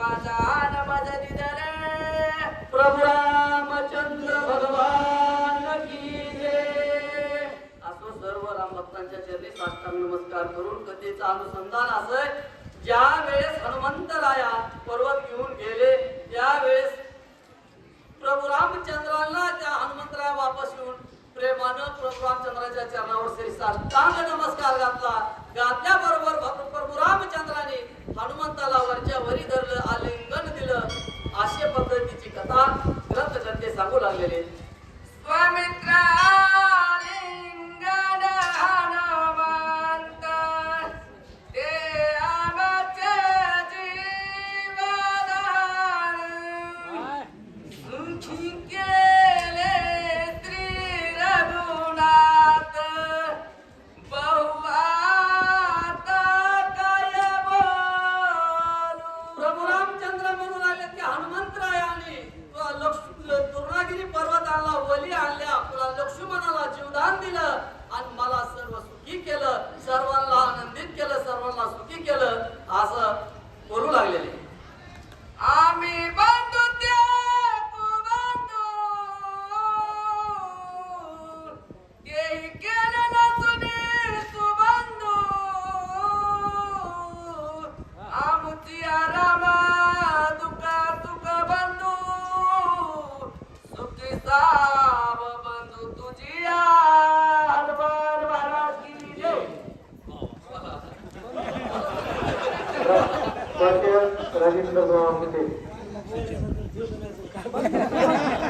समाधान मज दिदरे प्रभु रामचंद्र भगवान की जय. असो सर्व राम भक्तांच्या चरणी साष्टांग नमस्कार करून कथेचं अनुसंधान असं, ज्या वेळेस हनुमंतराया पर्वत घेऊन गेले त्यावेळेस प्रभू रामचंद्रांना त्या हनुमंतराया वापस येऊन प्रेमानं प्रभू रामचंद्राच्या चरणावर श्री साष्टांग नमस्कार घातला. घातल्याबरोबर प्रभू रामचंद्राने हनुमंताला वरच्या वरी धरलं, आलिंगन दिलं. अशा पद्धतीची कथा ग्रंथकर्ते सांगू लागलेले. स्वामित्रा लिंगन हनुमंत ते आमचे जीवदान सुखी केले श्री रघुनाथ बहुआता काय बोलू. प्रभू रामचंद्र म्हणून आले की हनुमंतरायाने दुर्गागिरी पर्वताला बली आणल्या, लक्ष्मणाला जीवदान दिलं आणि मला सर्व सुखी केलं, सर्वांना आनंदित केलं, सर्वांना सुखी केलं असं बोलू लागलेले. आम्ही बंधू ते बंधू तेही केलं नसुनी सुबंधू आमुची रामा दुका सुख बंधू सुखी साव बंधू तुझी हनुमान महाराज की जय. राजेंद्र